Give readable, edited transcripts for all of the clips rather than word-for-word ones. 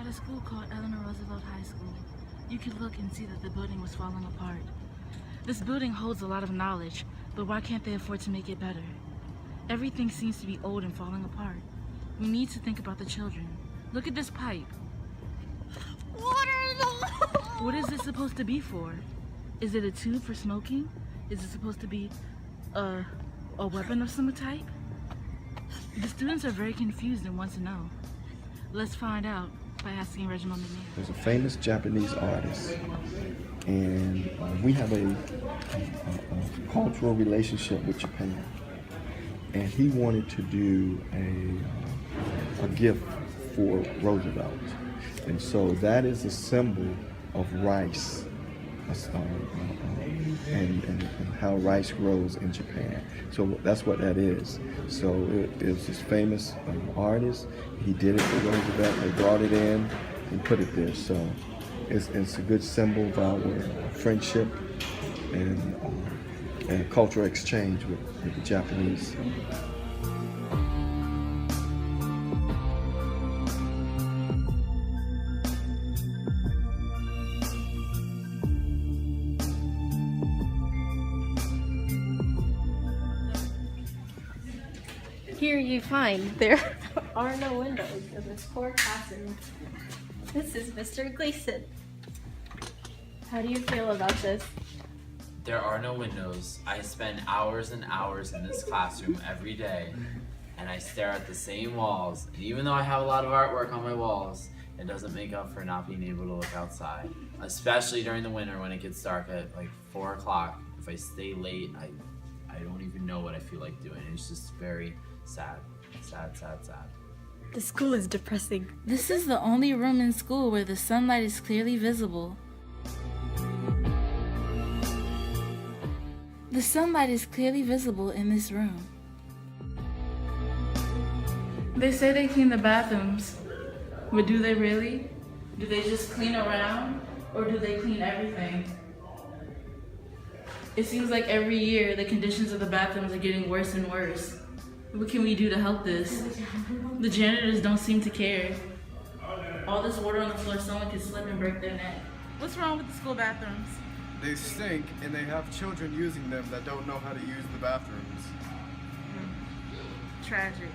a school called Eleanor Roosevelt High School. You could look and see that the building was falling apart. This building holds a lot of knowledge, but why can't they afford to make it better? Everything seems to be old and falling apart. We need to think about the children. Look at this pipe. What is this supposed to be for? Is it a tube for smoking? Is it supposed to be a weapon of some type? The students are very confused and want to know. Let's find out by asking Reginald McNair. There's a famous Japanese artist, and we have a cultural relationship with Japan. And he wanted to do a gift for Roosevelt. And so that is a symbol of rice and how rice grows in Japan. So that's what that is. So it was this famous artist. He did it for Roosevelt. They brought it in and put it there. So it's a good symbol of our friendship and cultural exchange with the Japanese. Here you find there are no windows in this poor classroom. This is Mr. Gleason. How do you feel about this? There are no windows. I spend hours and hours in this classroom every day, and I stare at the same walls. And even though I have a lot of artwork on my walls, it doesn't make up for not being able to look outside. Especially during the winter when it gets dark at like 4 o'clock. If I stay late, I don't even know what I feel like doing. It's just very sad. Sad. The school is depressing. This is the only room in school where the sunlight is clearly visible. The sunlight is clearly visible in this room. They say they clean the bathrooms, but do they really? Do they just clean around, or do they clean everything? It seems like every year the conditions of the bathrooms are getting worse and worse. What can we do to help this? The janitors don't seem to care. All this water on the floor, someone could slip and break their neck. What's wrong with the school bathrooms? They stink, and they have children using them that don't know how to use the bathrooms. Tragic.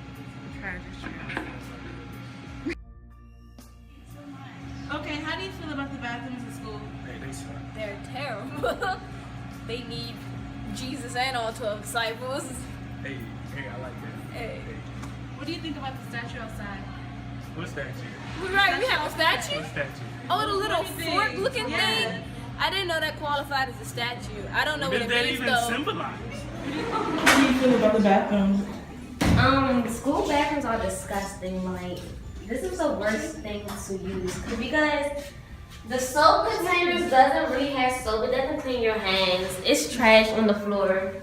Okay, how do you feel about the bathrooms in school? They're terrible. They need Jesus and all 12 disciples. Hey, I like that. Hey. What do you think about the statue outside? What statue? Right, we have a statue? What statue? Oh, the little Funny thing. fork-looking Yeah. thing? I didn't know that qualified as a statue. I don't know What what does it that means, even though. symbolize? How do you feel about the bathrooms? School bathrooms are disgusting. Like, this is the worst thing to use because the soap containers doesn't really have soap. It doesn't clean your hands. It's trash on the floor.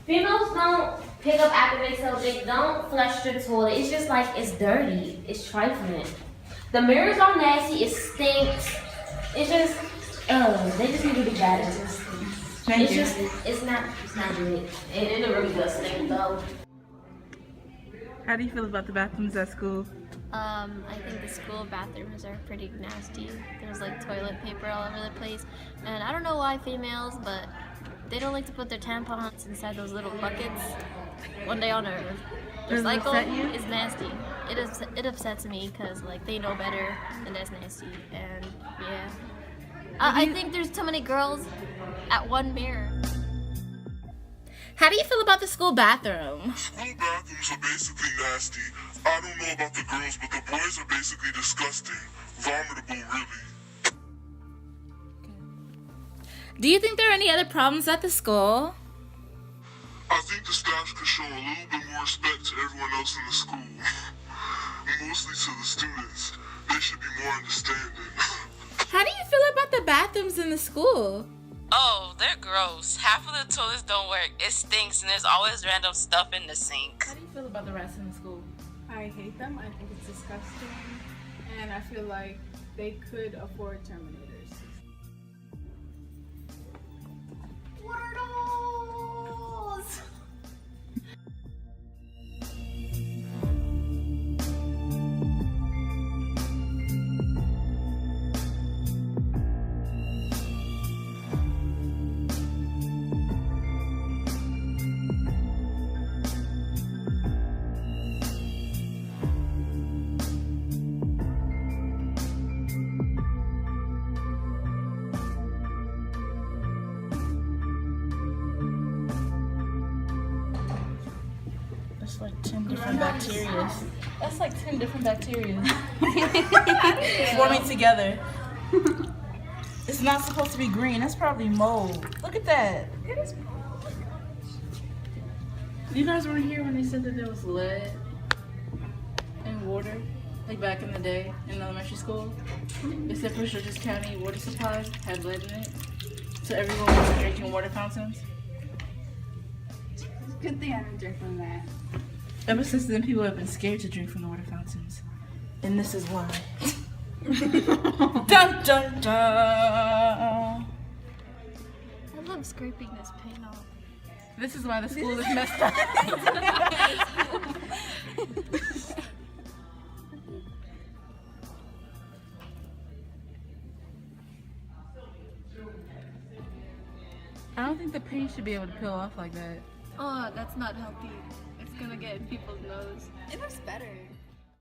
Females don't pick up after themselves. They don't flush the toilet. It's just like it's dirty. It's trifling. The mirrors are nasty. It stinks. It's just, they just need to be better. Thank you. It's not good. And it really does stink though. How do you feel about the bathrooms at school? I think the school bathrooms are pretty nasty. There's like toilet paper all over the place. And I don't know why females, but they don't like to put their tampons inside those little buckets when they on a Does it recycle. upset you? Is nasty. It upsets me because like they know better and that's nasty. And yeah. I think there's too many girls at one mirror. How do you feel about the school bathroom? School bathrooms are basically nasty. I don't know about the girls, but the boys are basically disgusting. Vomitable, really. Do you think there are any other problems at the school? I think the staff could show a little bit more respect to everyone else in the school. Mostly to the students. They should be more understanding. How do you feel about the bathrooms in the school? Oh, they're gross. Half of the toilets don't work. It stinks and there's always random stuff in the sink. How do you feel about the rats in the school? I hate them. I think it's disgusting. And I feel like they could afford terminators. What are those? different bacteria. That's like 10 different bacteria forming together. It's not supposed to be green. That's probably mold. Look at that. It is. You guys weren't here when they said that there was lead in water, like back in the day in elementary school. They said Prince County water supply had lead in it, so everyone was drinking water fountains. Good thing I didn't drink from that. Ever since then, people have been scared to drink from the water fountains, and this is why. Dun dun dun. I love scraping this paint off. This is why the school is messed up. I don't think the paint should be able to peel off like that. Oh, that's not healthy. It's gonna get in people's nose. It looks better.